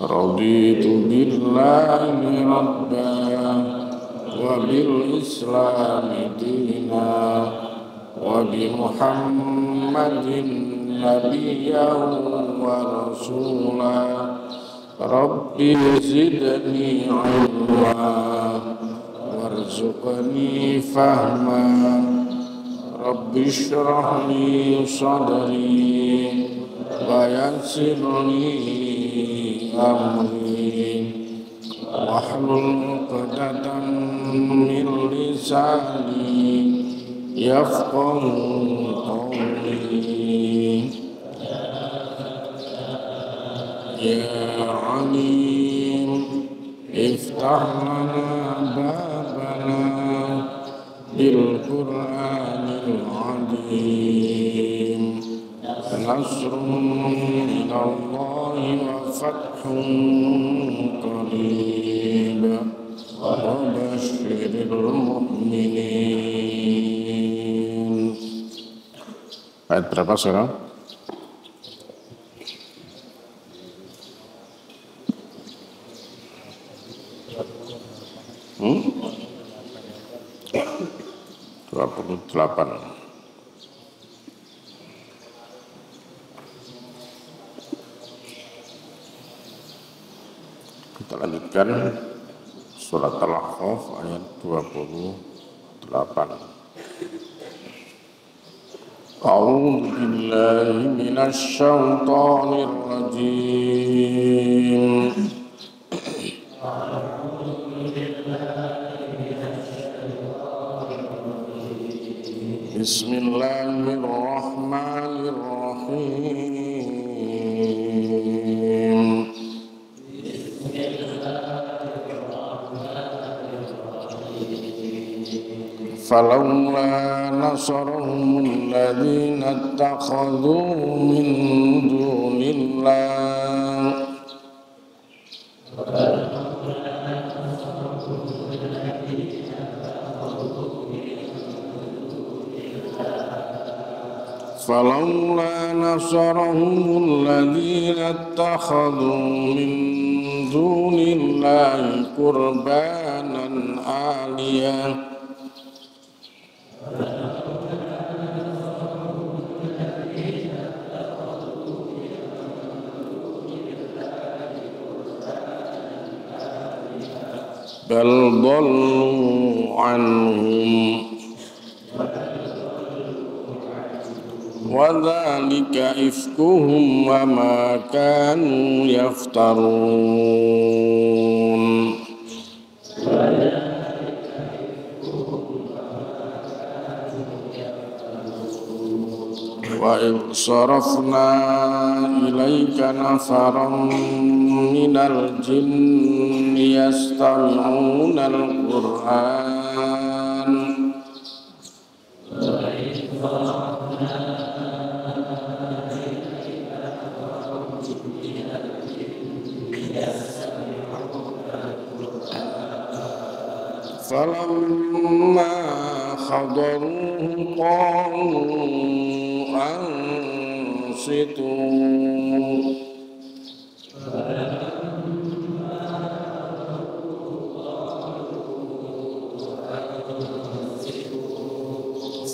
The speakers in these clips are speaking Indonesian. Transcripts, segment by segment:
Raditu billahi rabba wa bil islami dina wa bi Muhammadin nabiyyan wa rasula. Rabbi zidni ilma warzuqni fahma. Rabbi shrah li sadri wa yassir li amri wahlul 'uqdatam min lisani yafqahu qawli. Ya alim iftah lana babana bil Qur'anil azim. Nasrun minallahi wa fathun qarib wa basyiril mu'minin. Ayat berapa sekarang? Hmm? 28. Kita lanjutkan surat Al-Ahqaf ayat 28. A'udzu billahi minasy syaithanir rajim. Bismillahirrahmanirrahim. Falawla nasarahumul ladzina ittakhadhu min dunillah فلولا نصرهم الذين اتخذوا من دون الله قربانا آلهة بل ضلوا عنهم وذلك إفكهم وما كانوا يفترون. وإذ صرفنا إليك نفرا من الجن يستمعون القرآن فلما حضروه قالوا أنصتوا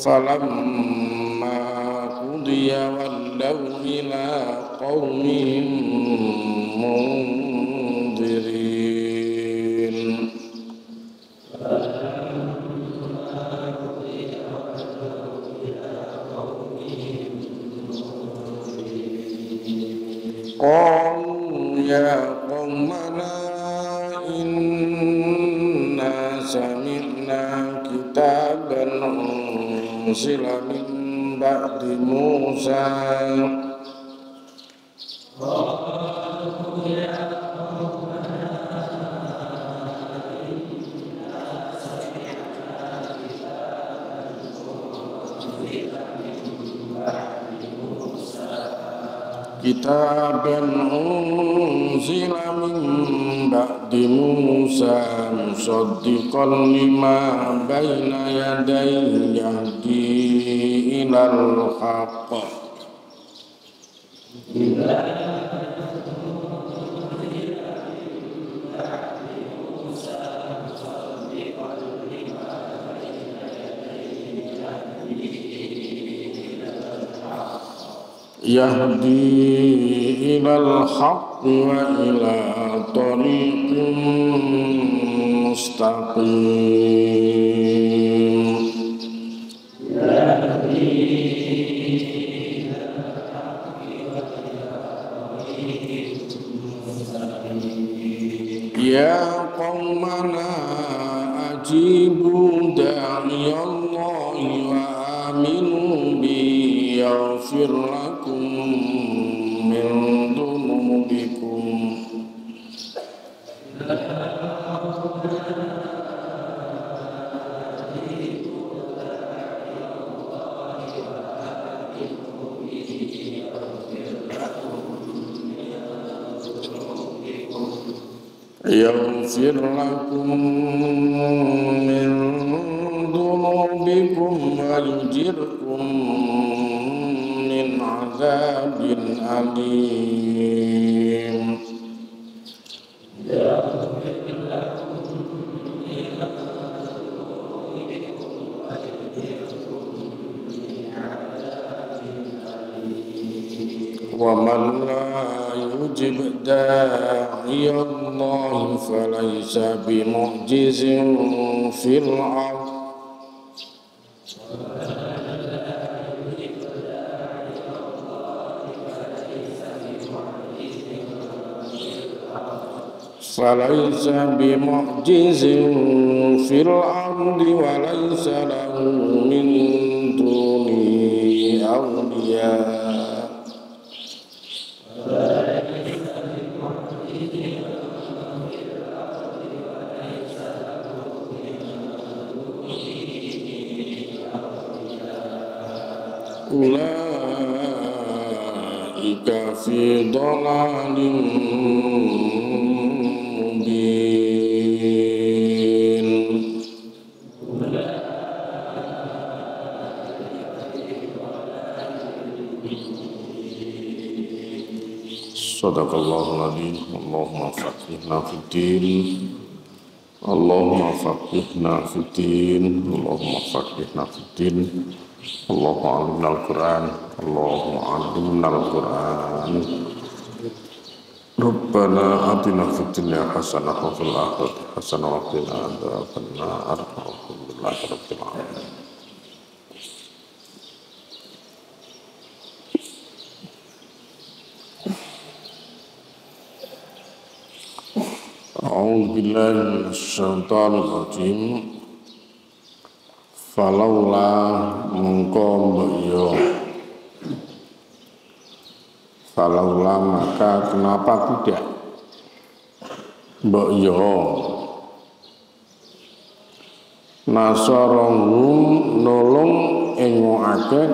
فلما قضي ولوا إلى قومهم منذرين. قالوا يا قومنا إنا سمعنا كتابا أنزل من بعد موسى kitaban unzila min ba'di Musa musaddiqan lima baina yadayhi yahdi ilal haqq يهدي إلى الحق وإلى طريق مستقيم يا قومنا أجيبوا داعي الله وآمنوا به يغفر لكم من ذنوبكم يغفر لكم من ذنوبكم ويجركم من عذاب أليم ومن لا يجب داعي الله فليس بمعجز في الأرض وليس له من دونه أولياء أولئك في ضلال مبين Sadaqallahul adzim. Allahumma faqihna fid din. Allahumma faqihna fid din. Allahumma faqihna fid din. Allahumma alimna al-Qur'an. Allahumma alimna al-Qur'an. Rabbana atina fid dunya hasanah wa fil akhirati hasanah wa qina adzabannar. Alhamdulillahi rabbil alamin. A'udzu billahi minasyaitonir rajim. Falaula mengko mbaya. Falaula maka kenapa tidak mbaya. Nasarahum nolong ing akeh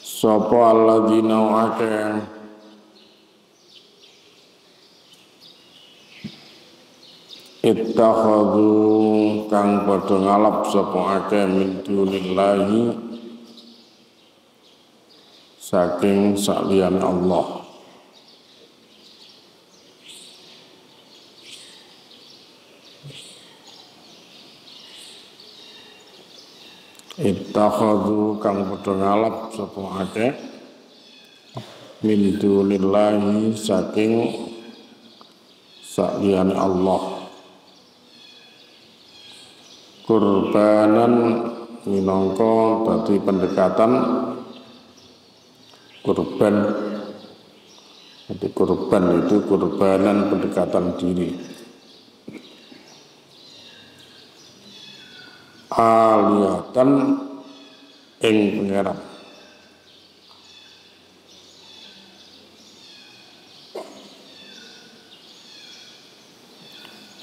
sapa alladzina akeh ittakhadhu kang padha ngalap sapa akeh min dunillahi saking saliyane Allah. Ittakhadhu kang padha ngalap sapa akeh min dunillahi saking saliyane Allah kurbanan minangka dadi pendekatan kurban. Jadi kurban itu kurbanan pendekatan diri. Aliyatan ing pangeran.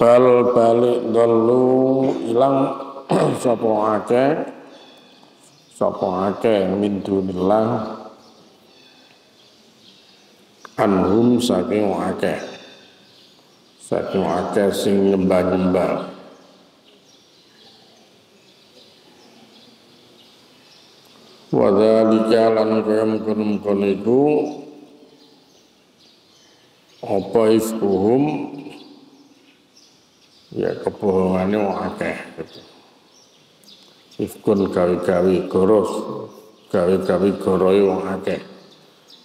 Bal balik dulu ilang sapa akeh min dunillah anhum saking akeh sing nyembah-nyembah. Wadzalika lan mengkono iku apa ifkuhum ya kebohongannya wong akeh gitu. Ifkun gawi-gawi goros, gawi-gawi goroi wong akeh.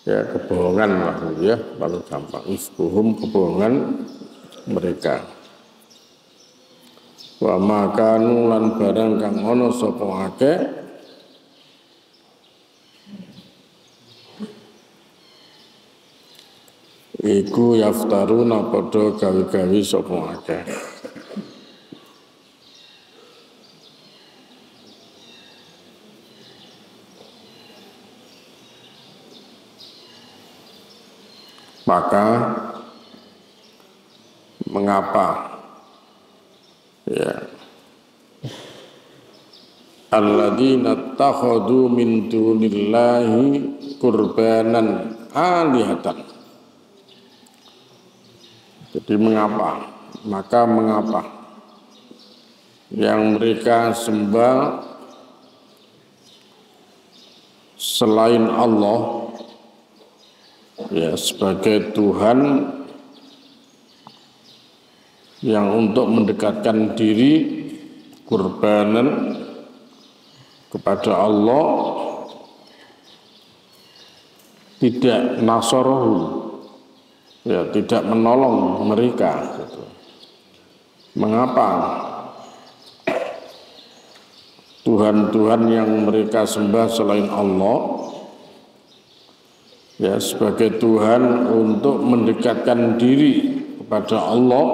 Ya kebohongan lah ya, paling gampang. Ifkuhum kebohongan mereka. Wa makanu lan barang kang ana sapa akeh iku yaftaruna padha gawi-gawi sapa akeh. Maka mengapa ya alladzina takhadu min dunillahi qurbanan alihatan. Jadi mengapa? Maka mengapa yang mereka sembah selain Allah ya sebagai Tuhan yang untuk mendekatkan diri kurbanan kepada Allah tidak nasorohu ya tidak menolong mereka gitu. Mengapa Tuhan-Tuhan yang mereka sembah selain Allah ya sebagai Tuhan untuk mendekatkan diri kepada Allah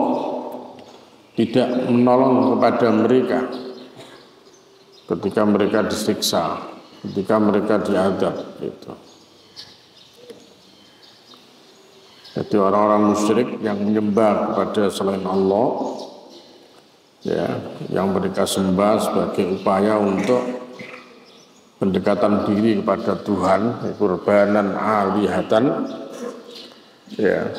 tidak menolong kepada mereka ketika mereka disiksa, ketika mereka diadab gitu. Jadi orang-orang musyrik yang menyembah kepada selain Allah ya yang mereka sembah sebagai upaya untuk pendekatan diri kepada Tuhan, kurbanan alihatan ya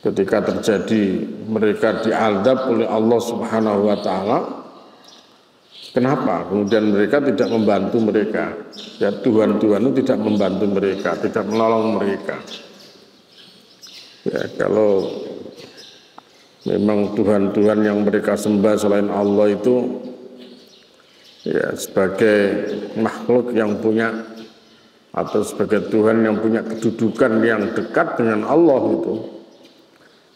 ketika terjadi mereka diazab oleh Allah Subhanahu wa taala, kenapa kemudian mereka tidak membantu mereka ya Tuhan-Tuhan itu tidak membantu mereka, tidak menolong mereka ya kalau memang Tuhan-Tuhan yang mereka sembah selain Allah itu ya sebagai makhluk yang punya atau sebagai Tuhan yang punya kedudukan yang dekat dengan Allah itu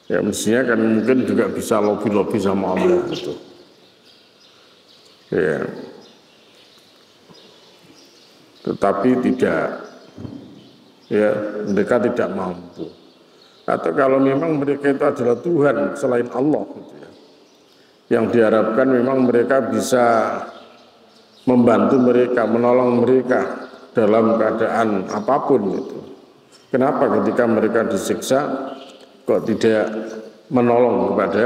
ya mestinya kan mungkin juga bisa lobby-lobby sama Allah gitu ya tetapi tidak ya mereka tidak mampu atau kalau memang mereka itu adalah Tuhan selain Allah gitu ya yang diharapkan memang mereka bisa membantu mereka, menolong mereka dalam keadaan apapun itu. Kenapa ketika mereka disiksa kok tidak menolong kepada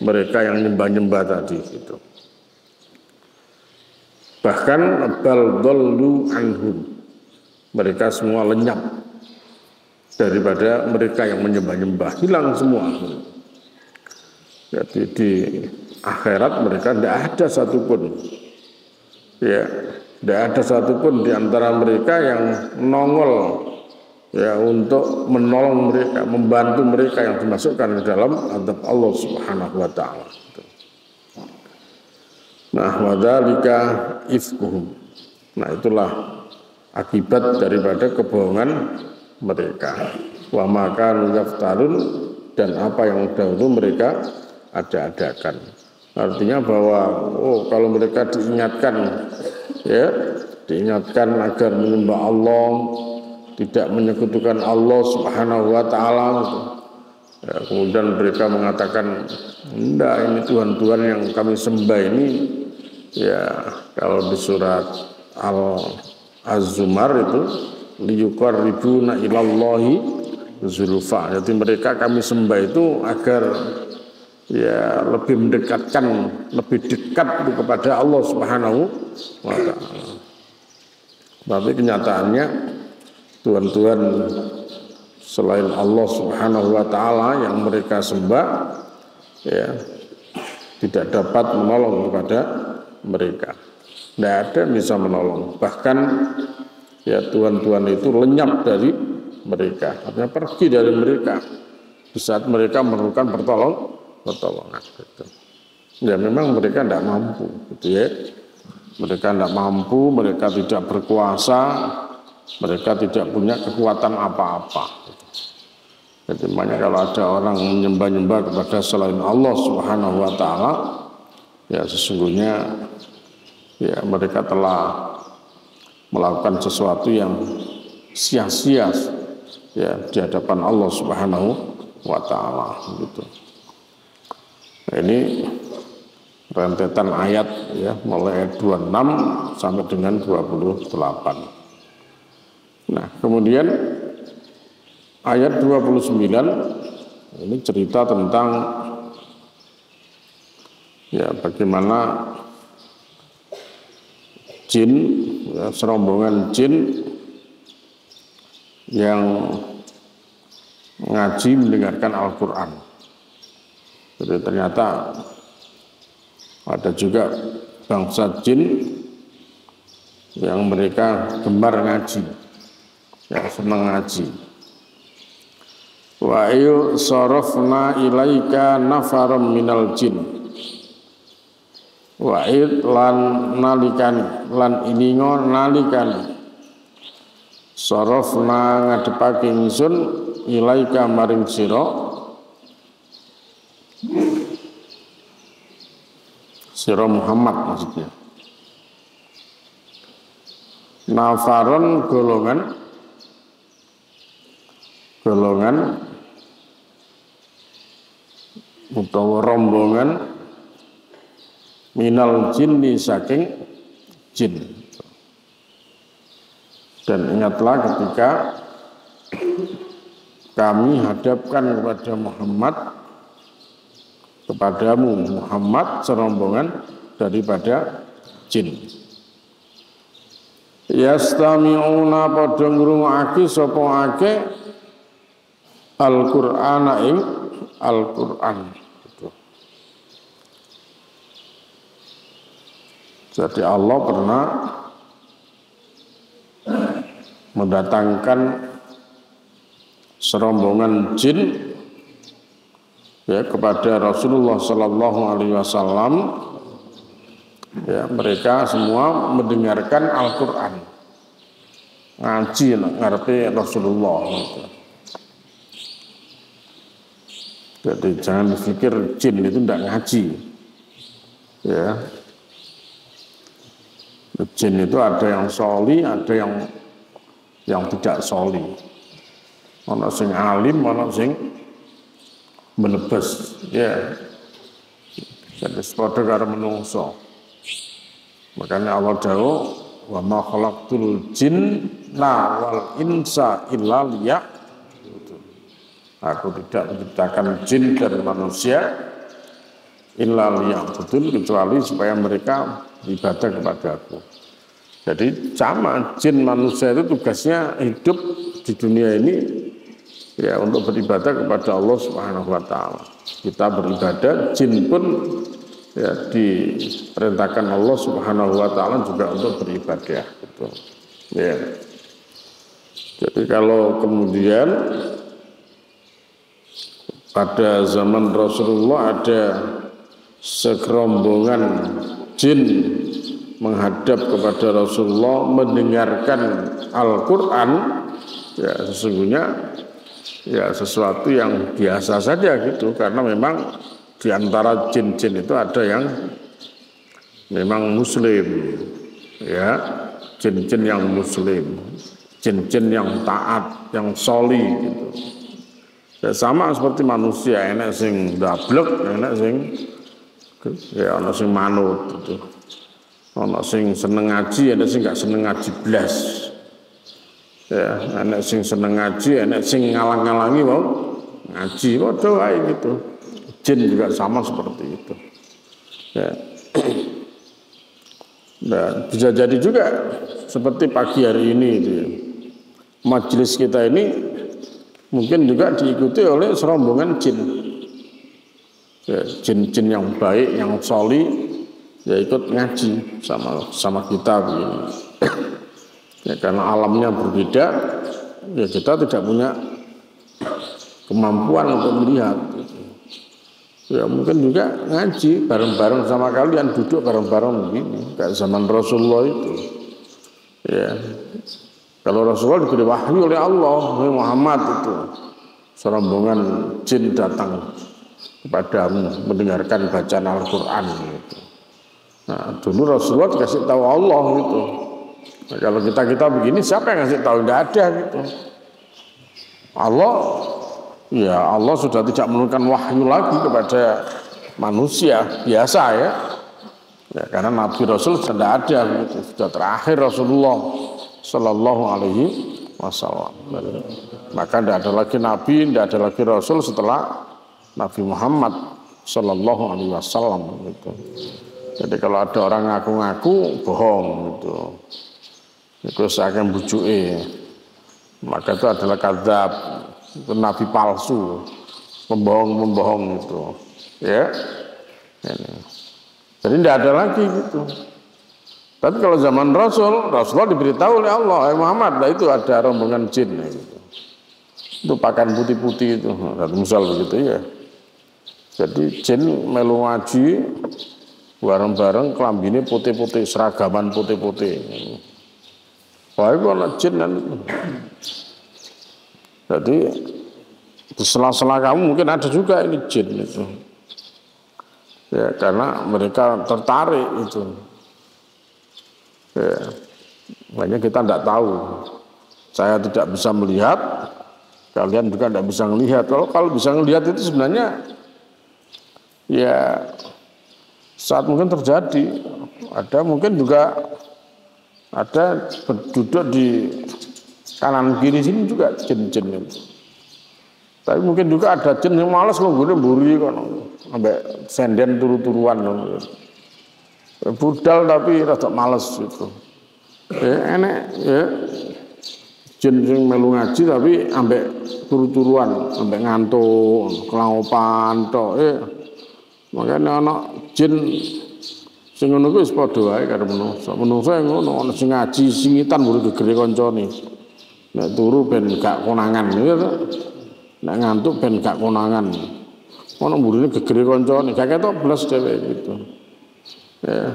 mereka yang nyembah-nyembah tadi gitu. Bahkan bal dhallu anhum. Mereka semua lenyap daripada mereka yang menyembah-nyembah, hilang semua. Jadi di akhirat mereka tidak ada satupun ya, tidak ada satupun di antara mereka yang nongol ya untuk menolong mereka, membantu mereka yang dimasukkan ke dalam azab Allah Subhanahu wa taala. Nah, wadzalika ifkuhum. Nah, itulah akibat daripada kebohongan mereka. Wa maka yaftarun dan apa yang dahulu mereka ada-adakan. Artinya bahwa kalau mereka diingatkan ya, diingatkan agar menyembah Allah, tidak menyekutukan Allah Subhanahu wa taala. Ya, kemudian mereka mengatakan, "Enggak, ini Tuhan-Tuhan yang kami sembah ini." Ya, kalau di surat Az-Zumar itu liyuqarribuna ilallahi zulfa. Jadi mereka kami sembah itu agar ya lebih mendekatkan, lebih dekat kepada Allah Subhanahu wa taala. Tapi kenyataannya Tuhan-Tuhan selain Allah Subhanahu wa taala yang mereka sembah ya tidak dapat menolong kepada mereka. Tidak ada yang bisa menolong. Bahkan ya Tuhan-Tuhan itu lenyap dari mereka, artinya pergi dari mereka di saat mereka memerlukan pertolongan gitu. Ya memang mereka tidak mampu gitu ya. Mereka tidak mampu, mereka tidak berkuasa, mereka tidak punya kekuatan apa-apa. Jadi makanya kalau ada orang menyembah-nyembah kepada selain Allah Subhanahu wa taala, ya sesungguhnya ya mereka telah melakukan sesuatu yang sia-sia ya di hadapan Allah Subhanahu wa taala gitu. Nah, ini rentetan ayat ya mulai ayat 26 sampai dengan 28. Nah, kemudian ayat 29 ini cerita tentang ya bagaimana jin, ya, serombongan jin yang ngaji mendengarkan Al-Quran. Jadi ternyata ada juga bangsa jin yang mereka gemar ngaji, yang senang ngaji. Wa il sarafna ilaika nafaram minal jin. Wa id lan nalikani lan iningo nalikani sarafna ngadepake ingsun ilaika maring sira Muhammad maksudnya. Nafaron golongan utawa rombongan minal jinni saking jin. Dan ingatlah ketika kami hadapkan kepada kepadamu Muhammad serombongan daripada jin. Yastami'una padha ngrungokake sapa ake Al-Qur'ana ing Al-Qur'an. Jadi Allah pernah mendatangkan serombongan jin ya kepada Rasulullah Sallallahu Alaihi Wasallam. Ya, mereka semua mendengarkan Al-Quran, ngaji ngarepe Rasulullah. Jadi jangan pikir jin itu tidak ngaji. Ya, jin itu ada yang soli, ada yang tidak soli. Ana sing alim, ana sing menebas. Ya, jadi sepadha karo menungso. Makanya Allah dawuh wa ma khalaqtul jinna wal insa illa liya'budun. Aku tidak menciptakan jin dan manusia illa liya'budun kecuali supaya mereka ibadah kepada aku. Jadi sama jin manusia itu tugasnya hidup di dunia ini ya untuk beribadah kepada Allah Subhanahu wa taala. Kita beribadah, jin pun ya diperintahkan Allah Subhanahu wa taala juga untuk beribadah gitu. Ya. Jadi kalau kemudian pada zaman Rasulullah ada sekerombongan jin menghadap kepada Rasulullah mendengarkan Al-Qur'an, ya sesungguhnya ya sesuatu yang biasa saja gitu, karena memang di antara jin-jin itu ada yang memang muslim, ya, jin-jin yang muslim, jin-jin yang taat, yang soli gitu. Ya, sama seperti manusia, enak sing dablek, enak sing ya ana sing manut gitu. Ana sing seneng ngaji, enak sing gak seneng ngaji blas. Ya, enak sing seneng ngaji, enak sing ngalang-ngalangi wong ngaji, padha wae gitu. Jin juga sama seperti itu. Ya. Nah, bisa jadi juga seperti pagi hari ini gitu ya. Majelis kita ini mungkin juga diikuti oleh serombongan jin. Ya, jin-jin yang baik, yang soli, ya ikut ngaji sama kita begini. Ya, karena alamnya berbeda, ya kita tidak punya kemampuan untuk melihat. Gitu. Ya mungkin juga ngaji bareng-bareng sama kalian, duduk bareng-bareng begini, kayak zaman Rasulullah itu. Ya, kalau Rasulullah diberi wahyu oleh Allah, Muhammad itu, serombongan jin datang kepadamu mendengarkan bacaan Al-Quran gitu. Nah, dulu Rasulullah dikasih tahu Allah gitu. Nah, kalau kita begini, siapa yang ngasih tahu? Tidak ada gitu. Allah sudah tidak menurunkan wahyu lagi kepada manusia biasa ya. Ya karena Nabi Rasul sudah tidak ada gitu. Sudah terakhir Rasulullah Sallallahu Alaihi Wasallam. Maka tidak ada lagi Nabi, tidak ada lagi Rasul setelah Nabi Muhammad Sallallahu Alaihi Wasallam gitu. Jadi kalau ada orang ngaku-ngaku bohong gitu, itu saya akan bujuke, maka itu adalah kadzab, itu nabi palsu, pembohong itu, ya. Ini. Jadi tidak ada lagi gitu. Tapi kalau zaman Rasulullah diberitahu oleh Allah, Muhammad, nah itu ada rombongan jin gitu. Itu pakaian putih-putih itu, misal begitu ya. Jadi jin melu ngaji bareng-bareng, kelambine putih-putih, seragaman putih-putih. Wah itu anak jin kan. Jadi di sela-sela kamu mungkin ada juga ini jin itu. Ya karena mereka tertarik itu. Ya, makanya kita tidak tahu. Saya tidak bisa melihat, kalian juga tidak bisa melihat. Kalau bisa melihat itu sebenarnya ya saat mungkin terjadi, ada mungkin juga ada berduduk di kanan kiri sini juga jin-jin itu. Tapi mungkin juga ada jin yang malas nggone mburi kono, sampai senden turu-turuan kono. Budal tapi rada malas gitu. Enek ya. Jin sing melu ngaji tapi ambek turu-turuan, ambek ngantuk, kelangopan tok. Makanya anak jin sing ngono kuwi wis padha wae karo menungso. Menungso ngono ana sing ngaji singitan mburi gegere kancane. Nek turu ben gak konangan ya to. Nek ngantuk ben gak konangan. Ono mburine gegere kancane, gak ketok blas dhewe gitu. Ya.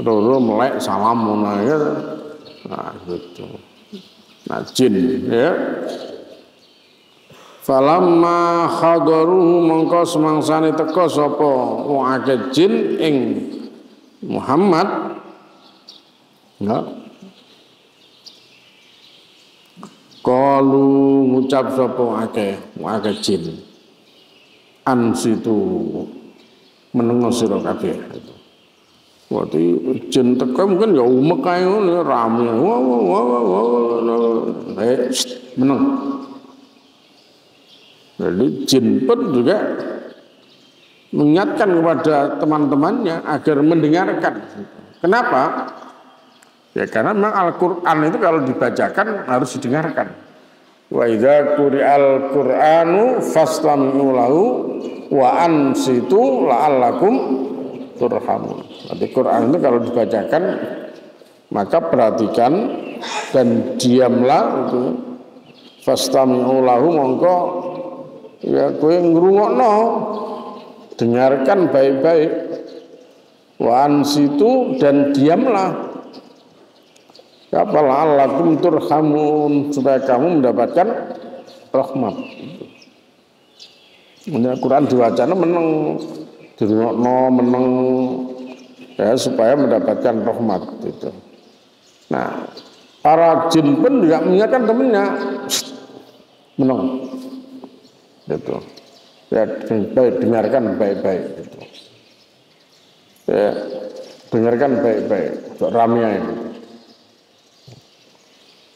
Loro melek salam ngono ya. Nah gitu. Nah jin ya. Falamma khadaruhu mongko semangsane teka sapa wong akeh jin ing Muhammad ya qalu ngucap sapa akeh jin ansitu menengo sira kabeh. Waktu jin teka mungkin ya umek kae ngono rame meneng. Jadi jin pun juga mengingatkan kepada teman-temannya agar mendengarkan. Kenapa? Ya karena memang Al-Quran itu kalau dibacakan harus didengarkan. Wa idza quri'al Qur'anu fastami'u lahu wa ansitu la'allakum turhamun. Jadi Quran itu kalau dibacakan maka perhatikan dan diamlah itu. Fastami'u lahu mongko ya kowe ngrungokno, dengarkan baik-baik. Wa ansitu dan diamlah. La'allakum turhamun supaya kamu mendapatkan rahmat. Ini Quran diwacana meneng, dirungokno meneng ya supaya mendapatkan rahmat itu. Nah, para jin pun juga mengingatkan temannya meneng. Gitu. Ya, dengarkan baik-baik gitu. Ya, dengarkan baik-baik, ramai gitu.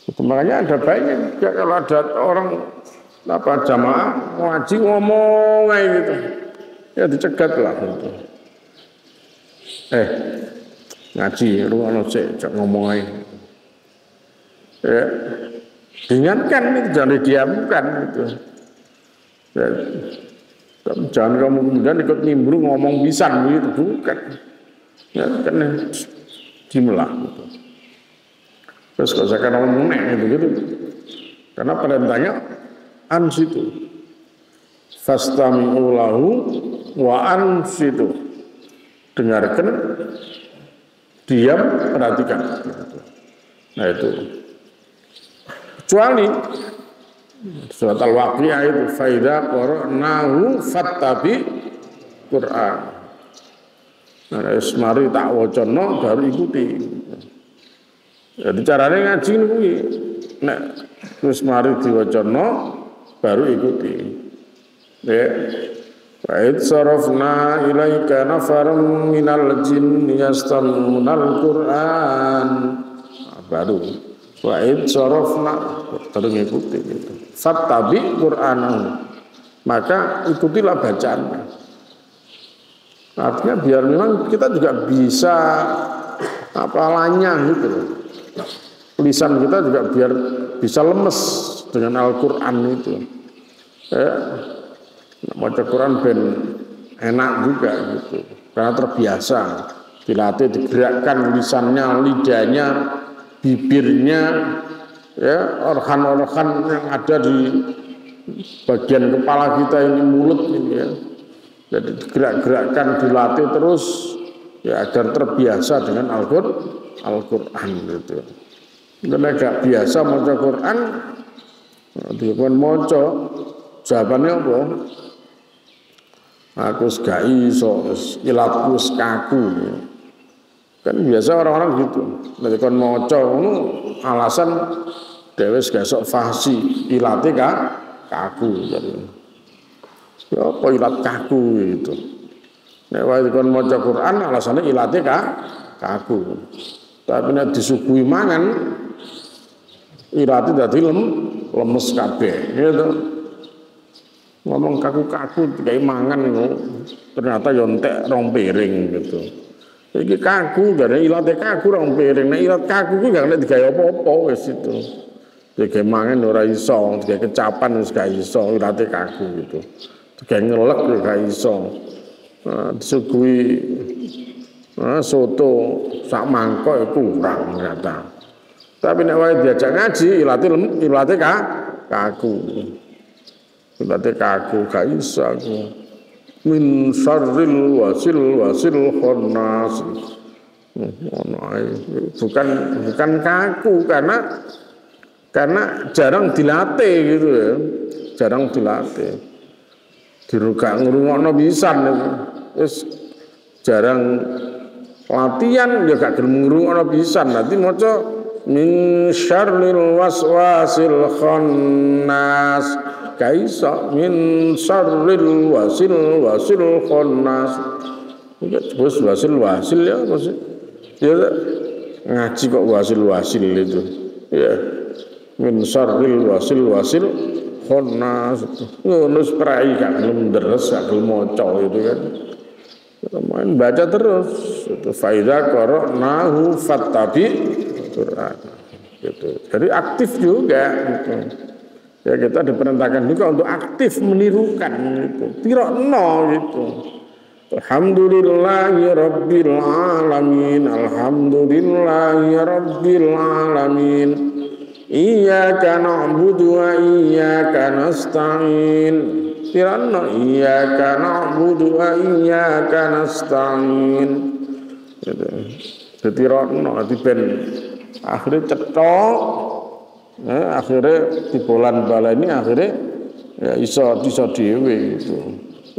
Itu makanya ada baiknya juga kalau ada orang jamaah ngaji ngomong kayak gitu. Ya dicegat lah gitu. Ngaji lu sik ngomong ae. Ya, ingatkan itu jangan didiamkan gitu. Ya, jangan kamu kemudian ikut nimbrung ngomong pisan gitu, bukan. Ya kan dimelah gitu. Terus kalau saya ngomong gitu. Karena perintahnya ansitu. Fastami'u lahu wa ansitu, dengarkan, diam, perhatikan. Nah itu. Kecuali surat Al-Waqi'ah itu faida qara'nahu fattabi Qur'an. Nah, mari tak wacono baru ikuti. Jadi caranya ngaji kuwi. Nek terus mari diwacono baru ikuti. Ya. Wa sarafna ilaika nafarum minal jinni yastami'unal Qur'an. Baru wa sarafna terus ikuti gitu. Fattabi Qur'anahu, maka ikutilah bacaannya. Artinya biar memang kita juga bisa lanyah gitu loh. Lisan kita juga biar bisa lemes dengan Al-Quran itu. Baca Quran ben enak juga gitu. Karena terbiasa, dilatih, digerakkan lisannya, lidahnya, bibirnya, ya, organ-organ yang ada di bagian kepala kita ini, mulut ini ya. Jadi gerak-gerakkan, dilatih terus ya agar terbiasa dengan Al-Quran gitu. Karena gak biasa maca Quran, dikon maca jawabannya apa? Aku gak iso, ilatku kaku. Kan biasa orang-orang gitu. Nek kon maca ngono alasan dhewe gak sok fasi, ilate kaku jadi. Ya apa ilat kaku gitu. Nek wae kon maca Quran alasane ilate kaku. Tapi nek disuguhi mangan ilate dadi lemes kabeh gitu. Ngomong kaku-kaku kayak mangan ternyata yontek rong piring gitu. Iki kaku, gak ilate kaku rong piring. Nek ilat kaku ku gak nek digawe apa-apa wis itu. Digawe mangan ora iso, digawe kecapan wis gak iso, ilate kaku gitu. Digawe ngelek yo gak iso. Disuguhi soto sak mangkok kurang ternyata. Tapi nek wae diajak ngaji ilate kaku. Ilate kaku gak iso aku. Min syarril wasil khannas. Bukan kaku karena jarang dilatih gitu ya. Jarang dilatih. Dirugak ngrungokno pisan wis jarang latihan ya gak gelem ngrungokno pisan. Nanti maca min syarril waswasil khannas. Kaisa min syarril wasil khannas. Iki wis wasil ya maksud. Ya ngaji kok wasil itu. Ya. Min syarril wasil khannas. Ngono sprai gak gelem deres, gak gelem maca itu kan. Main baca terus. Itu faida qara'nahu fattabi Qur'an. Gitu. Jadi aktif juga gitu. Ya kita diperintahkan juga untuk aktif menirukan gitu. Tirokno gitu. Alhamdulillahi rabbil alamin. Alhamdulillahi rabbil alamin. Iyyaka na'budu wa iyyaka nasta'in. Tirokno iyyaka na'budu wa iyyaka nasta'in. Gitu. Tirokno diben akhirnya cetok. Akhirnya di bulan-bulan ini akhirnya ya iso dhewe gitu.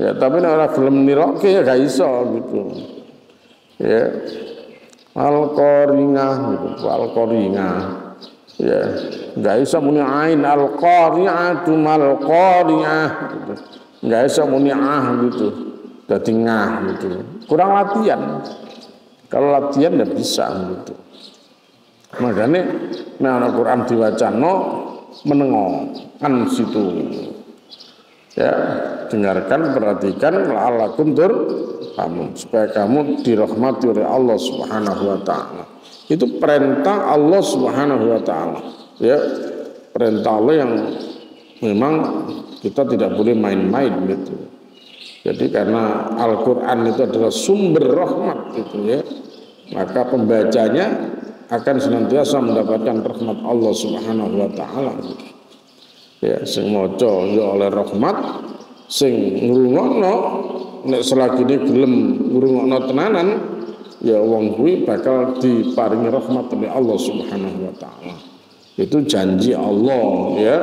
Ya tapi nek ora gelem nirokke ya gak iso gitu. Ya. Al-Qaringah gitu, Al-Qaringah. Ya, gak iso muni ain al-qari'atu mal-qari'ah gitu. Gak iso muni gitu. Dadi ngah gitu. Kurang latihan. Kalau latihan ya bisa gitu. Makanya nek Al-Qur'an diwacano menengo kan situ. Ya, dengarkan, perhatikan la'allakum turhamun supaya kamu dirahmati oleh Allah Subhanahu wa taala. Itu perintah Allah Subhanahu wa taala. Ya, perintah Allah yang memang kita tidak boleh main-main gitu. Jadi karena Al-Qur'an itu adalah sumber rahmat gitu ya. Maka pembacanya akan senantiasa mendapatkan rahmat Allah Subhanahu wa taala. Ya, sing maca ya oleh rahmat, sing ngrungokno nek selagi ini gelem ngrungokno tenanan ya wong kuwi bakal diparingi rahmat oleh Allah Subhanahu wa taala. Itu janji Allah ya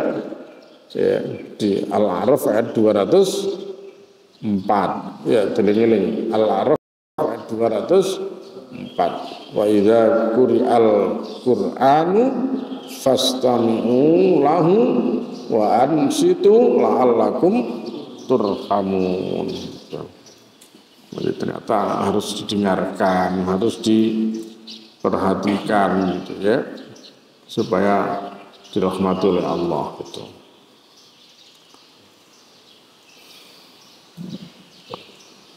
di Al-A'raf ayat 204 ya, teling-eling Al-A'raf ayat 204 wa idza quri'al qur'anu fastami'u lahu wa ansitu la'allakum turhamun. Jadi ternyata harus didengarkan, harus diperhatikan gitu ya, supaya dirahmati oleh Allah gitu.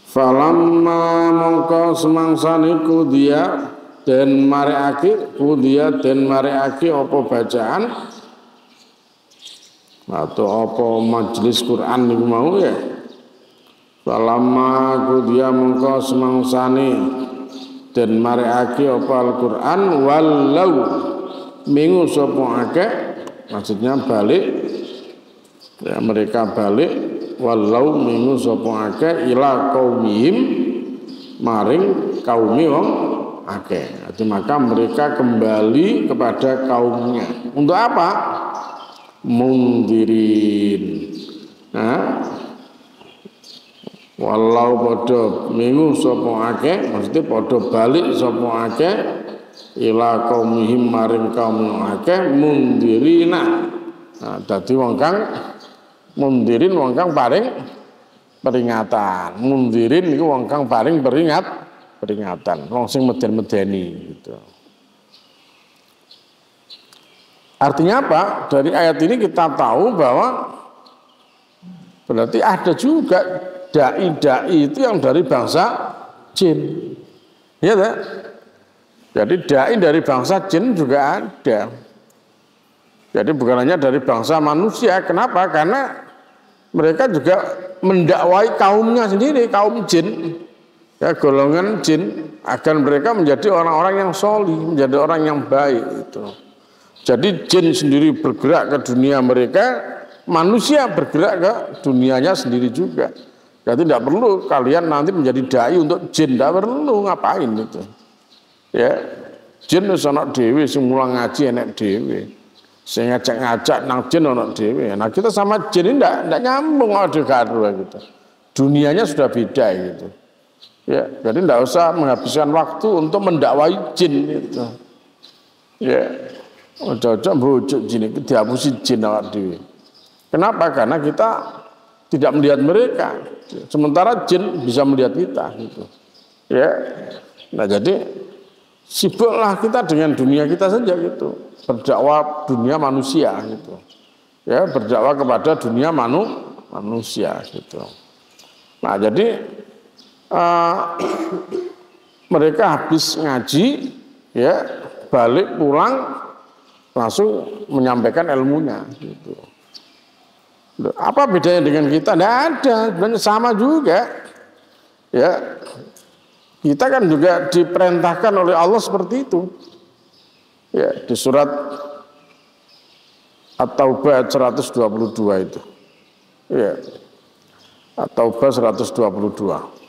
Falamma mongko semangsane kudia den mareake apa bacaan atau apa majelis Quran niku mau ya. Falamma kudia mongko semangsane den mareake apa Al-Qur'an walau minggu sapa akeh, maksudnya balik ya, mereka balik walau minggu sapa akeh ila qaumihim maring kaumi wong akeh. Jadi maka mereka kembali kepada kaumnya. Untuk apa? Mundirin. Nah, walau padha minggu sapa akeh, maksudnya padha balik sapa akeh ila qaumihim maring kaum akeh mundirina. Nah, dadi wong kang mundirin wong kang paring peringatan. Mundirin niku wong kang paring peringatan, wong sing meden-medeni gitu. Artinya apa? Dari ayat ini kita tahu bahwa berarti ada juga dai-dai itu yang dari bangsa jin. Ya tak? Jadi dai dari bangsa jin juga ada. Jadi bukan hanya dari bangsa manusia. Kenapa? Karena mereka juga mendakwai kaumnya sendiri, kaum jin. Ya, golongan jin agar mereka menjadi orang-orang yang solih, menjadi orang yang baik itu. Jadi jin sendiri bergerak ke dunia mereka, manusia bergerak ke dunianya sendiri juga. Jadi tidak perlu kalian nanti menjadi dai untuk jin, tidak perlu, ngapain itu. Ya, jin wis ana dhewe sing mulang ngaji enek dhewe. Sing ngajak-ngajak nang jin ana dhewe. Nah, kita sama jin ini enggak nyambung ade karo gitu. Dunianya sudah beda gitu. Ya, jadi tidak usah menghabiskan waktu untuk mendakwai jin itu. Ya. Ojo-ojo bujuk jin itu dihapusi jin awak dhewe. Kenapa? Karena kita tidak melihat mereka. Sementara jin bisa melihat kita gitu. Ya. Nah, jadi sibuklah kita dengan dunia kita saja gitu. Berdakwah dunia manusia gitu. Ya, berdakwah kepada dunia manusia gitu. Nah, jadi mereka habis ngaji ya, balik pulang langsung menyampaikan ilmunya gitu. Apa bedanya dengan kita? Tidak ada, sebenarnya sama juga. Ya, kita kan juga diperintahkan oleh Allah seperti itu. Ya, di surat At-Taubah 122 itu. Ya. At-Taubah 122.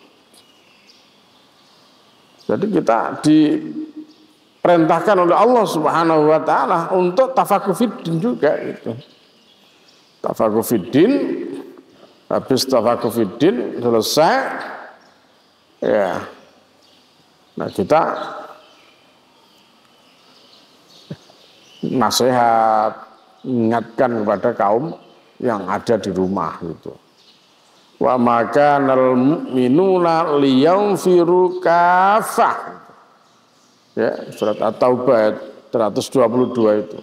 Jadi kita diperintahkan oleh Allah Subhanahu wa taala untuk tafakuh fiddin juga gitu. Tafakuh fiddin, habis tafakuh fiddin selesai ya. Nah, kita nasihat, ingatkan kepada kaum yang ada di rumah gitu. Wa makanal mu'minuna liyanfiru kafah. Ya, surat At-Taubah 122 itu.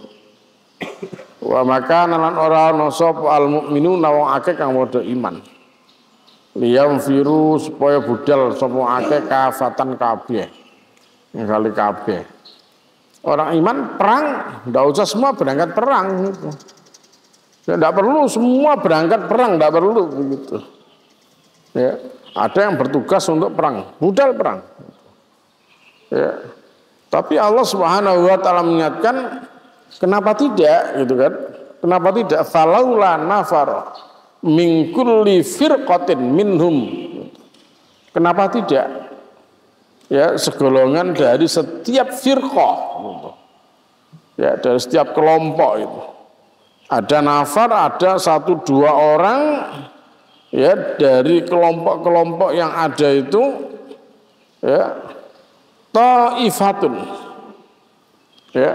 Wa makanalan ora ana sapa al mu'minuna wong akeh kang padha iman. Liyanfiru supaya budal sapa akeh kafatan kabeh. Ngali kabeh. Orang iman perang, tidak usah semua berangkat perang gitu. Tidak perlu semua berangkat perang, tidak perlu begitu. Ya, ada yang bertugas untuk perang, budal perang. Ya. Tapi Allah Subhanahu wa taala mengingatkan, kenapa tidak gitu kan? Kenapa tidak? Falaula nafar min kulli firqatin minhum Kenapa tidak? Ya, segolongan dari setiap firqah, ya, dari setiap kelompok itu. Ada nafar, ada 1-2 orang, ya, dari kelompok-kelompok yang ada itu, ya, ta'ifatun, ya,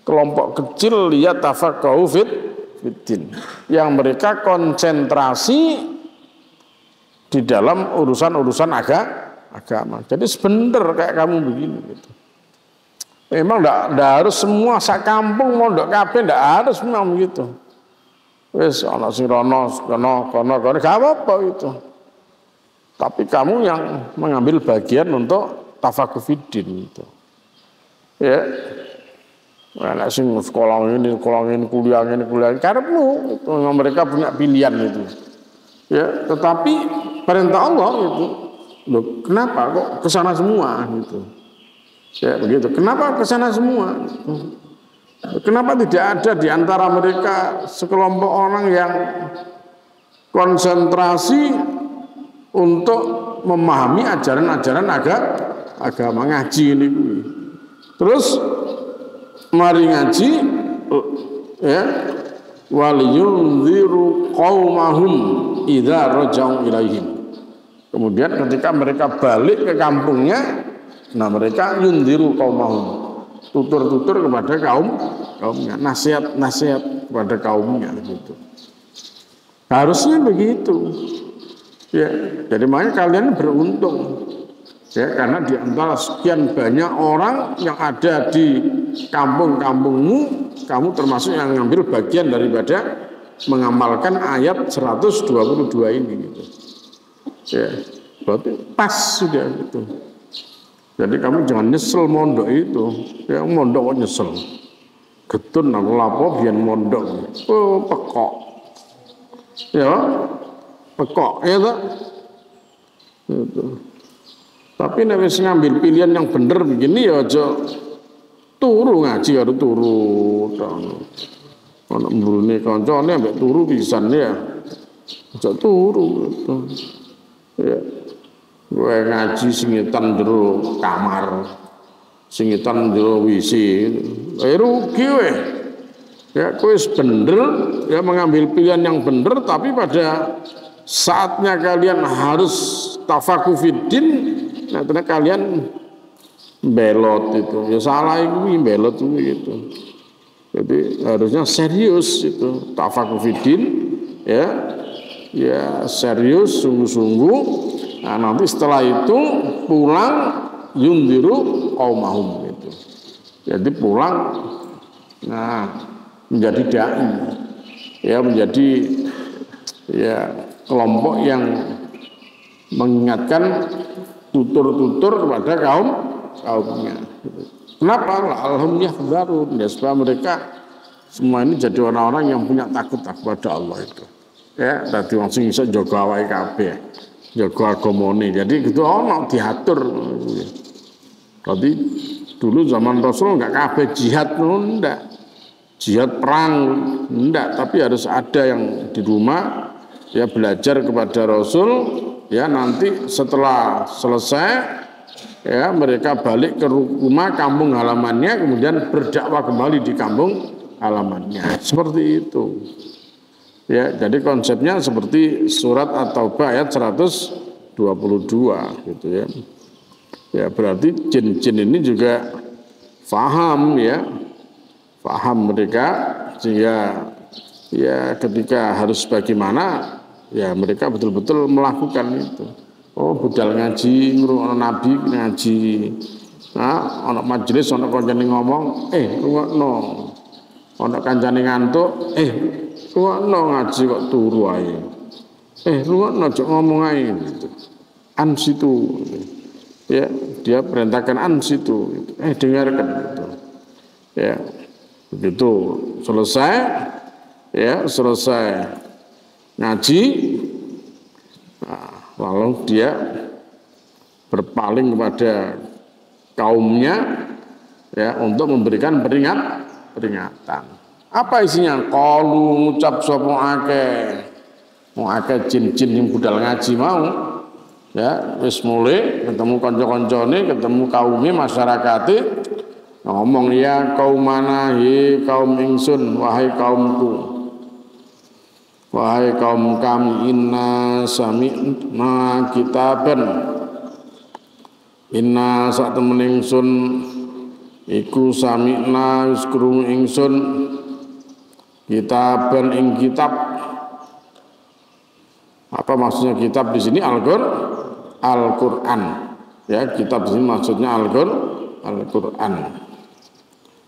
kelompok kecil lihat tafaqahu fiddin, yang mereka konsentrasi di dalam urusan-urusan agama. Jadi sebentar kayak kamu begini gitu. Memang enggak harus semua sak kampung mondok kabeh, enggak harus memang begitu. Wis ana sing rono kono gak apa-apa itu. Tapi kamu yang mengambil bagian untuk tafaqquh fiddin itu. Ya. Anak sing sekolah ini kuliah karepmu itu, mereka punya pilihan itu. Ya, tetapi perintah Allah itu. Loh, kenapa kok ke sana semua gitu? Ya, begitu. Kenapa ke sana semua? Kenapa tidak ada di antara mereka sekelompok orang yang konsentrasi untuk memahami ajaran-ajaran agama, ngaji ini? Terus mari ngaji, ya, waliyunziru qaumahum idza raja'u ilaihim. Kemudian ketika mereka balik ke kampungnya, nah mereka yunziru qaumahum, tutur-tutur kepada kaumnya, nasihat kepada kaumnya gitu. Harusnya begitu. Ya, jadi makanya kalian beruntung. Ya, karena di antara sekian banyak orang yang ada di kampung-kampungmu, kamu termasuk yang ngambil bagian daripada mengamalkan ayat 122 ini gitu. Ya, berarti pas sudah gitu. Jadi kamu jangan nyesel mondok itu. Ya, mondok kok nyesel. Getun aku lapo biyen mondok. Oh, pekok. Ya, pekok ya toh. Gitu. Tapi nek wis ngambil pilihan yang bener begini ya aja turu ngaji karo turu. Ana mburine kancane ambek turu pisan ya. Aja turu gitu. Ya. Kowe ngaji singitan jero kamar. Singitan jero WC. Rugi kowe. Ya kowe wis bener ya mengambil pilihan yang bener, tapi pada saatnya kalian harus tafaqquh fiddin, nah ternyata kalian belot itu, ya salah itu belot itu gitu. Jadi harusnya serius itu tafaqquh fiddin, ya serius sungguh-sungguh. Nah, nanti setelah itu pulang yundiru qaumahum gitu. Jadi pulang, nah menjadi dai, ya menjadi ya kelompok yang mengingatkan tutur-tutur kepada kaumnya. Kenapa? Alhamdulillah baru ya, supaya mereka semua ini jadi orang-orang yang punya takut kepada Allah itu. Ya, tadi langsung bisa jaga awake kabeh, jaga agamane. Jadi gitu ono diatur. Tadi dulu zaman Rasul enggak kabeh jihad ndak. Jihad perang enggak, tapi harus ada yang di rumah ya belajar kepada Rasul, ya nanti setelah selesai ya mereka balik ke rumah kampung halamannya, kemudian berdakwah kembali di kampung halamannya. Seperti itu. Ya, jadi konsepnya seperti surat At-Taubah ayat 122 gitu ya. Ya, berarti jin-jin ini juga faham ya. Paham mereka sehingga ya ketika harus bagaimana ya mereka betul-betul melakukan itu. Oh, budal ngaji, ngrungokno nabi ngaji. Nah, ana majelis ana kancane ngomong, rungokno. Ana kancane ngantuk, rungokno ngaji kok turu ae. Rungokno aja ngomong ae gitu. Ansitu. Ya, dia perintahkan ansitu. Dengarkan gitu. Ya. Begitu selesai ya, selesai ngaji, nah, lalu dia berpaling kepada kaumnya ya untuk memberikan peringatan. Apa isinya? Qalu ngucap sapa akeh jin-jin yang budal ngaji mau Ya, wis mulai ketemu kanca-kancane, ketemu kaumnya, masyarakate ngomong ya kaum mana hi kaum ingsun wahai kaumku. Wahai kaum kami inna sami'na kitaban inna sak temen ingsun iku sami'na wis krungu ingsun kitaban ing kitab. Apa maksudnya kitab di sini? Al-Qur'an. Ya, kitab di sini maksudnya Al-Qur'an.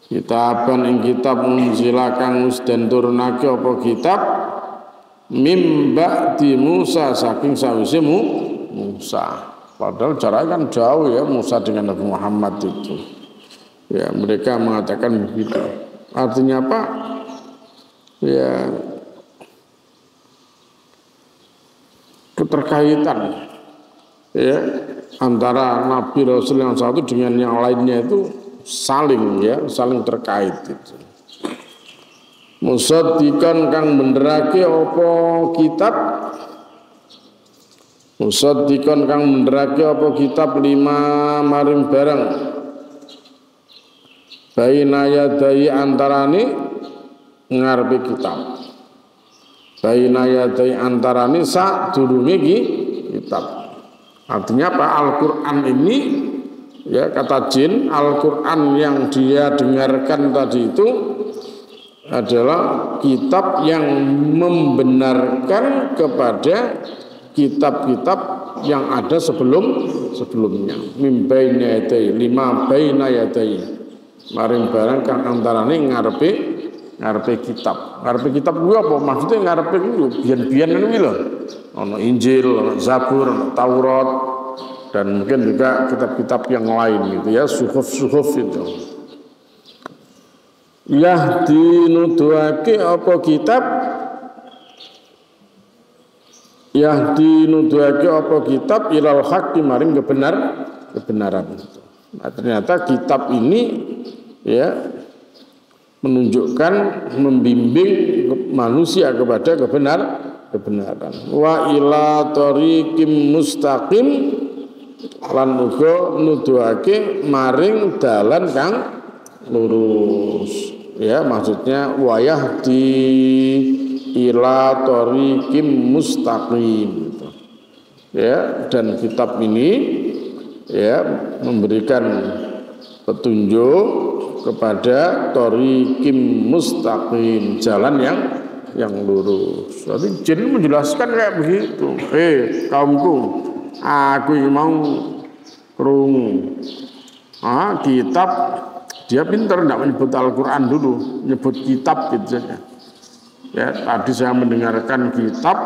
Kitaban ing kitab unzilakan wis den turunake apa kitab mim ba'di Musa saking sawise Musa. Padahal jaraknya kan jauh ya Musa dengan Nabi Muhammad itu. Ya, mereka mengatakan begitu. Artinya apa? Ya, keterkaitan ya antara Nabi Rasul yang satu dengan yang lainnya itu saling terkait itu. Musaddiqan kang benderake apa kitab Musaddiqan kang benderake apa kitab lima maring barang baina yadai antarane ngarepe kitab baina yadai antarane sak durunge kitab. Artinya apa? Al-Qur'an ini ya kata jin, Al-Qur'an yang dia dengarkan tadi itu adalah kitab yang membenarkan kepada kitab-kitab yang ada sebelumnya. Mim baina yadai lima baina yadai maring barang kang antarane ngarepe kitab. Ngarepe kitab kuwi apa? Maksudnya ngarepe kuwi biyen-biyen kuwi lho. Ana Injil, ana Zabur, ana Taurat dan mungkin juga kitab-kitab yang lain gitu ya, suhuf-suhuf itu. Yahdi nuduhake apa kitab Yahdi nuduhake apa kitab ilal haqqi maring kebenaran. Nah, ternyata kitab ini ya menunjukkan membimbing manusia kepada kebenaran. Wa ila thoriqim mustaqim lan uga nuduhake maring dalan kang lurus. Ya, maksudnya wayahdi ila thoriqim mustaqim. Ya, dan kitab ini ya memberikan petunjuk kepada thoriqim mustaqim, jalan yang lurus. Jadi jin menjelaskan kayak begitu. Kaumku, aku mau krungu. Kitab dia pintar tidak menyebut Al-Quran dulu, menyebut kitab gitu saja. Ya, tadi saya mendengarkan kitab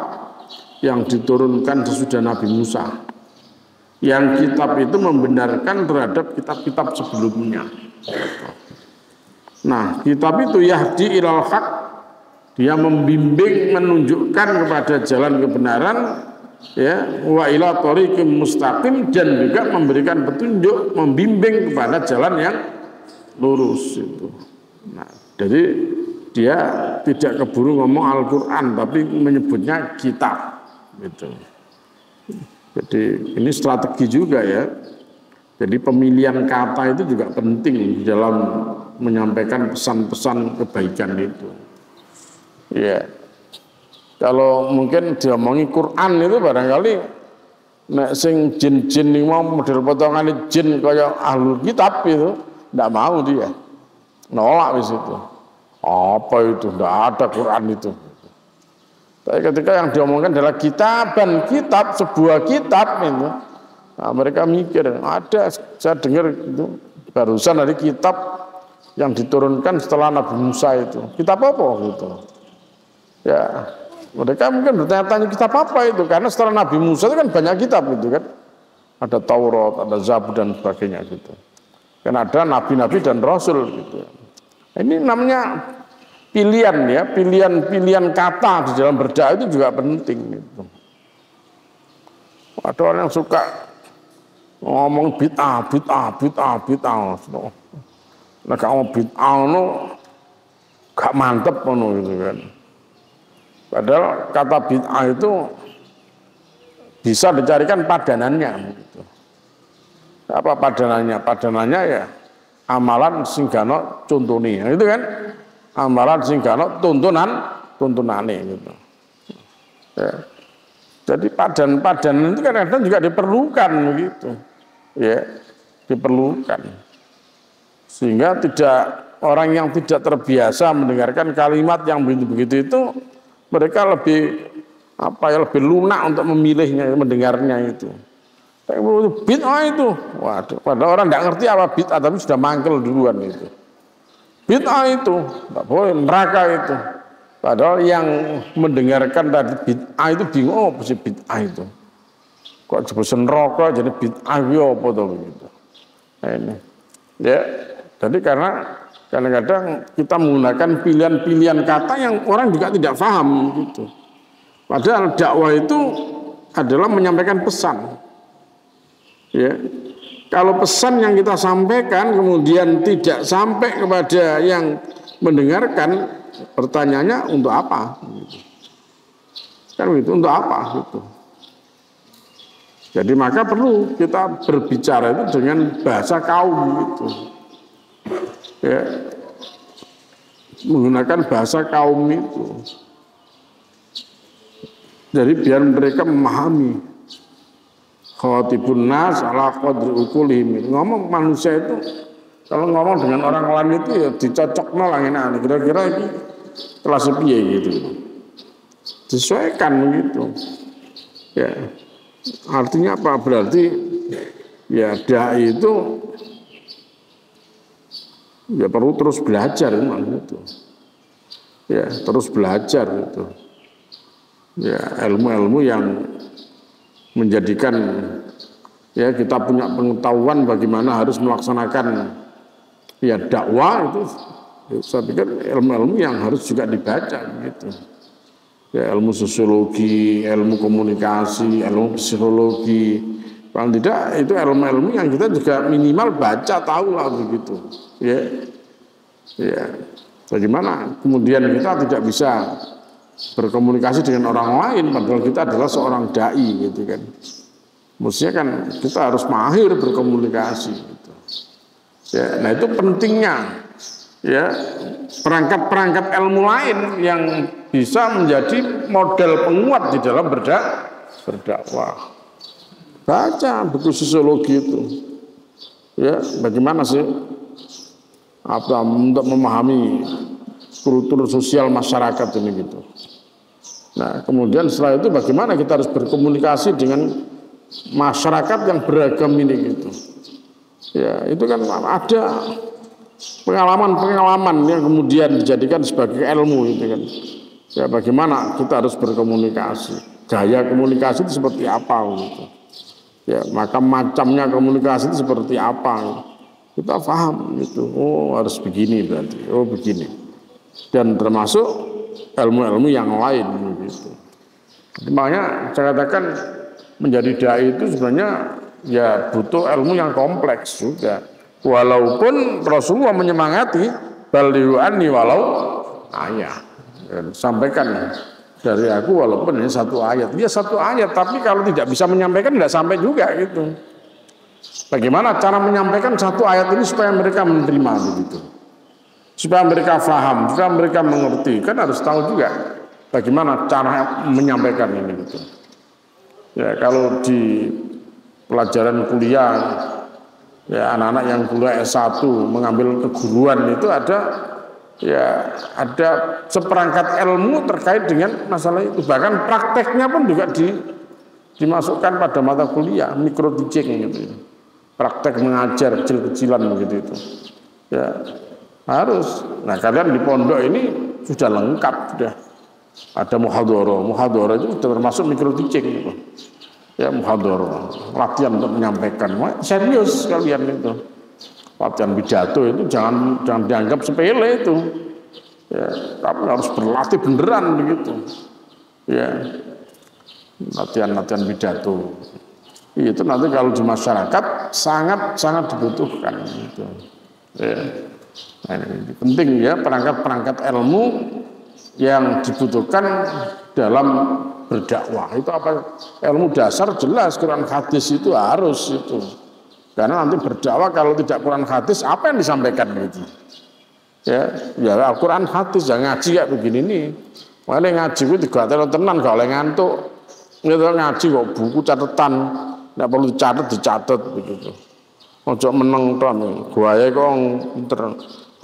yang diturunkan sesudah Nabi Musa. Yang kitab itu membenarkan terhadap kitab-kitab sebelumnya. Nah, kitab itu yahdi ilal haq, dia membimbing, menunjukkan kepada jalan kebenaran, ya, wa ila thoriqim mustaqim, dan juga memberikan petunjuk, membimbing kepada jalan yang lurus itu. Nah, jadi dia tidak keburu ngomong Al-Quran, tapi menyebutnya kitab, gitu. Jadi ini strategi juga ya. Jadi pemilihan kata itu juga penting dalam menyampaikan pesan-pesan kebaikan itu. Ya, kalau mungkin diomongi Quran itu barangkali nek sing jin-jin ini mau model potongan jin kayak ahlul kitab itu tidak mau dia, nolak di situ. Apa itu? Tidak ada Quran itu. Tapi ketika yang diomongkan adalah kitaban, kitab, sebuah kitab itu, nah, mereka mikir ada. Saya dengar itu barusan dari kitab yang diturunkan setelah Nabi Musa itu. Kitab apa gitu? Ya, mereka mungkin bertanya-tanya kitab apa itu, karena setelah Nabi Musa itu kan banyak kitab itu kan. Ada Taurat, ada Zabur dan sebagainya gitu. Kan ada nabi-nabi dan rasul gitu. Ini namanya pilihan ya, pilihan kata di dalam berdakwah itu juga penting gitu. Ada orang yang suka ngomong bid'ah. Nah, kalau bid'ah no gak mantep no gitu kan. Padahal kata bid'ah itu bisa dicarikan padanannya. Gitu. Apa padanannya? Padanannya ya amalan singgano contone, itu kan amalan singgano tuntunane gitu. Ya. Jadi padanan itu kadang-kadang juga diperlukan begitu, ya diperlukan sehingga tidak orang yang tidak terbiasa mendengarkan kalimat yang begitu-begitu itu mereka lebih lebih lunak untuk memilihnya, mendengarnya itu. Bid'ah itu, waduh, padahal orang tidak ngerti apa bid'ah tapi sudah mangkel duluan itu. Bid'ah itu, tidak boleh, neraka itu. Padahal yang mendengarkan tadi bid'ah itu bingung, apa sih bid'ah itu? Kok disebut neraka jadi bid'ah apa tuh begitu. Nah, ini. Ya, jadi karena kadang-kadang kita menggunakan pilihan-pilihan kata yang orang juga tidak paham gitu. Padahal dakwah itu adalah menyampaikan pesan. Ya. Kalau pesan yang kita sampaikan kemudian tidak sampai kepada yang mendengarkan, pertanyaannya untuk apa? Kan gitu, untuk apa? Gitu. Jadi maka perlu kita berbicara itu dengan bahasa kaum gitu. Ya. Menggunakan bahasa kaum itu. Jadi biar mereka memahami. Khatibun nas ala qadri uqulihim. Ngomong manusia itu kalau ngomong dengan orang lain itu ya dicocokno lah ngene kira-kira iki kelas piye gitu. Disesuaikan gitu. Ya. Artinya apa? Berarti ya dai itu ya perlu terus belajar gitu. Ya, terus belajar gitu. Ya, ilmu-ilmu yang menjadikan ya kita punya pengetahuan bagaimana harus melaksanakan ya dakwah itu, saya pikir ilmu-ilmu yang harus juga dibaca gitu. Ya, ilmu sosiologi, ilmu komunikasi, ilmu psikologi, paling tidak itu ilmu-ilmu yang kita juga minimal baca tahu lah begitu. Ya, ya. Bagaimana kemudian kita tidak bisa berkomunikasi dengan orang lain padahal kita adalah seorang dai gitu kan. Mestinya kan kita harus mahir berkomunikasi gitu. Ya, nah itu pentingnya ya perangkat-perangkat ilmu lain yang bisa menjadi model penguat di dalam berdakwah. Baca buku sosiologi itu. Ya, bagaimana sih untuk memahami struktur sosial masyarakat ini gitu. Nah, kemudian setelah itu bagaimana kita harus berkomunikasi dengan masyarakat yang beragam ini gitu. Ya, itu kan ada pengalaman-pengalaman yang kemudian dijadikan sebagai ilmu gitu kan. Ya, bagaimana kita harus berkomunikasi. Gaya komunikasi itu seperti apa gitu. Ya, maka macamnya komunikasi itu seperti apa. Kita paham gitu. Oh, harus begini berarti. Oh, begini. Dan termasuk ilmu-ilmu yang lain gitu. Makanya saya katakan menjadi dai itu sebenarnya ya butuh ilmu yang kompleks juga. Walaupun Rasulullah menyemangati balighani walau ayat. Sampaikan dari aku walaupun ini satu ayat. Dia satu ayat, tapi kalau tidak bisa menyampaikan tidak sampai juga gitu. Bagaimana cara menyampaikan satu ayat ini supaya mereka menerima begitu. Supaya mereka paham, supaya mereka mengerti, kan harus tahu juga bagaimana cara menyampaikan ini gitu. Ya, kalau di pelajaran kuliah, ya anak-anak yang kuliah S1 mengambil keguruan itu ada seperangkat ilmu terkait dengan masalah itu. Bahkan prakteknya pun juga dimasukkan pada mata kuliah, micro teaching gitu. Praktek mengajar kecil-kecilan begitu itu. Ya. Harus. Nah, kalian di pondok ini sudah lengkap sudah. Ada muhadharah. Muhadharah itu sudah termasuk micro teaching gitu. Ya, muhadharah. Latihan untuk menyampaikan. Serius kalian itu. Latihan pidato itu jangan dianggap sepele itu. Ya, tapi harus berlatih beneran begitu. Ya. Latihan pidato. Itu nanti kalau di masyarakat sangat dibutuhkan gitu. Ya. Nah, ini penting ya perangkat-perangkat ilmu yang dibutuhkan dalam berdakwah. Itu apa? Ilmu dasar jelas Quran hadis itu harus itu. Karena nanti berdakwah kalau tidak Quran hadis apa yang disampaikan gitu. Ya Al-Quran hadis jangan ngaji kayak begini nih. Makanya ngaji itu digatel tenan gak oleh ngantuk. Gitu ngaji kok buku catatan, tidak perlu dicatat begitu. Ojo meneng to, guaye kok pinter.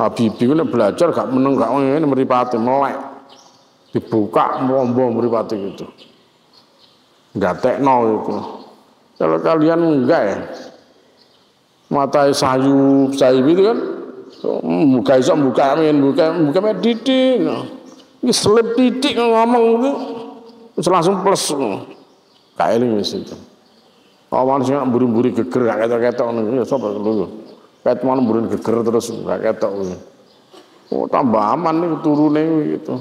Habibie ku belajar gak meneng gak ngene mripate melek. Dibuka mombo mripate gitu. Gatekno itu. Kalau kalian enggak ya. Mata sayup itu kan buka iso buka didik. Ini selip didik ngomong itu langsung plus. Kayak ini wis itu. Awan sing mburi-mburi geger gak ketok-ketok ngono ya sapa lho. Ket mon mburi geger terus gak ketok. Oh tambah aman nih turune gitu.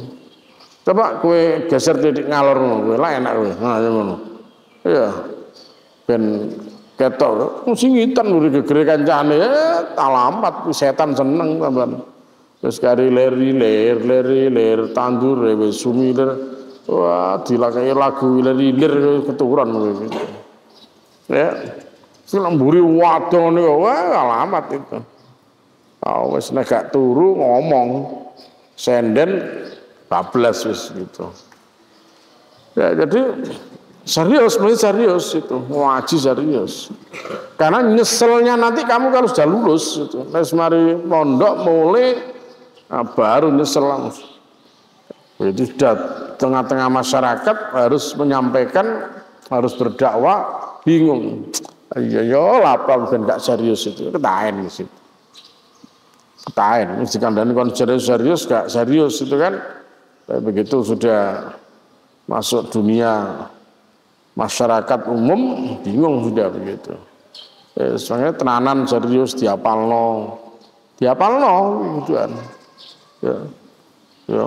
Coba kowe geser titik ngalor ngono kowe lah enak kowe. Nah ngono. Iya. Ben ketok sing ngitan mburi geger kancane talampat setan seneng sampean. Terus kari ler tandur wis sumiler. Wah dilakai lagu lir keturunan kowe. Ya, selamburi wadon nih, wah alamat itu. Oh, wes negak turu ngomong, senden, bablas wes gitu. Ya, jadi serius itu, ngaji serius. Karena nyeselnya nanti kamu kalau sudah lulus, itu, les mari pondok mulai, nah, baru nyesel langsung. Jadi sudah tengah-tengah masyarakat harus menyampaikan, harus berdakwah. Bingung, ya lapar bukan gak serius itu, ketain di situ, ketain, mesti kandani kon serius gak serius itu kan, tapi begitu sudah masuk dunia masyarakat umum bingung sudah begitu, soalnya tenanan serius diapalno gitu kan, ya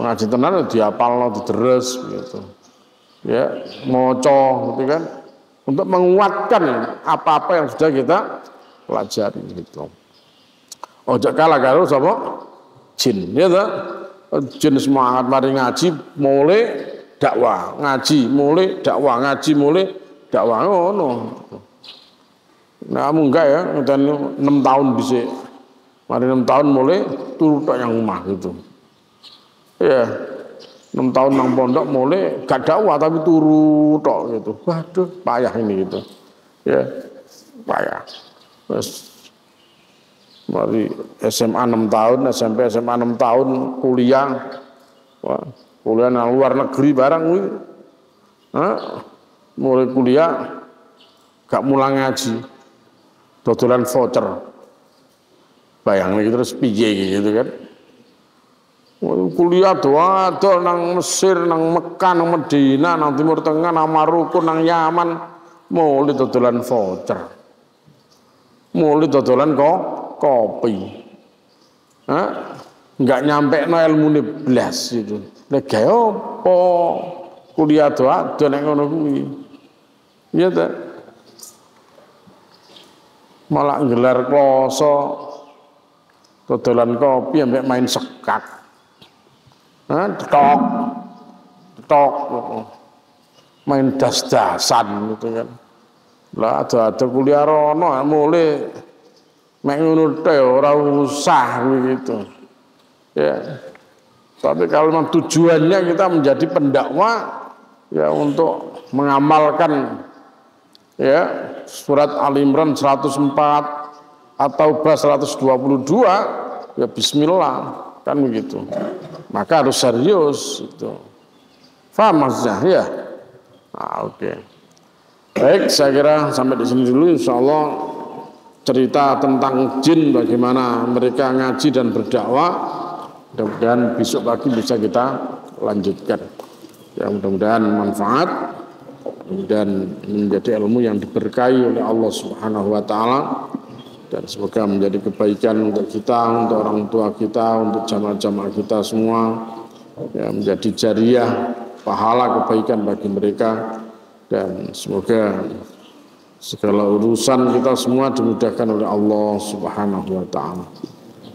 ngaji tenan diapalno diteres gitu, ya moco gitu kan. Untuk menguatkan apa-apa yang sudah kita pelajari gitu. Ojo kalah karo sapa? Jin, ya toh? Jin semangat mari ngaji mulai dakwah, ngaji mulai dakwah, ngaji mulai dakwah ngono. Nah, enggak ya, dan 6 tahun bisa. Mari 6 tahun mulai turu tok yang rumah gitu. Ya. 6 tahun nang pondok mulai gak dakwah tapi turu tok gitu. Waduh, payah ini gitu. Ya, payah. Terus mari SMA 6 tahun, SMP SMA 6 tahun, kuliah. Wah, kuliah nang luar negeri barang kuwi. Mulai kuliah gak mulang ngaji. Dodolan voucher. Bayang lagi terus piye gitu kan. Kuliah doa nang Mesir, nang Mekah, nang Medina, nang Timur Tengah, nang Maroko, nang Yaman, mulai dodolan voucher, mulai dodolan kopi, nggak nyampe no ilmu nih belas itu, lega apa kuliah doa neng ngono kuwi, iya tak, malah gelar kloso, dodolan kopi sampai main sekak. Tok main das-dasan gitu kan. Lah ada kuliah rono mulai mek ngono tok ora usah gitu. Ya. Tapi kalau memang tujuannya kita menjadi pendakwah ya untuk mengamalkan ya surat Al-Imran 104 atau Bas 122 ya bismillah kan begitu. Maka harus serius itu. Faham maksudnya ya? Nah, oke. Baik, saya kira sampai di sini dulu. Insyaallah cerita tentang jin bagaimana mereka ngaji dan berdakwah. Mudah-mudahan besok pagi bisa kita lanjutkan. Ya mudah-mudahan manfaat dan menjadi ilmu yang diberkahi oleh Allah Subhanahu wa taala. Dan semoga menjadi kebaikan untuk kita, untuk orang tua kita, untuk jamaah-jamaah kita semua, ya, menjadi jariah, pahala kebaikan bagi mereka, dan semoga segala urusan kita semua dimudahkan oleh Allah Subhanahu wa taala.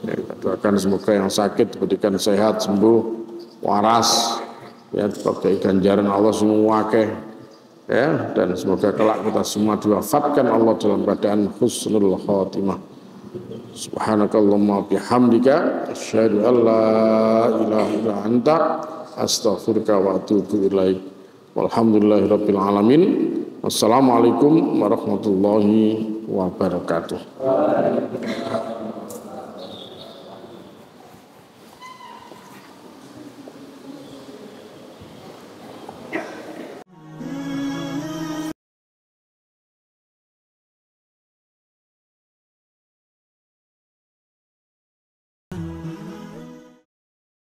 Ya, kita doakan semoga yang sakit diberikan sehat, sembuh, waras, ya sebagai ganjaran Allah semua ya, dan semoga kelak kita semua diwafatkan Allah dalam keadaan husnul khatimah. Subhanakallahumma bihamdika asyhadu an la ilaha illa anta astaghfiruka wa atubu ilaik. Walhamdulillahirabbil alamin. Wassalamualaikum warahmatullahi wabarakatuh.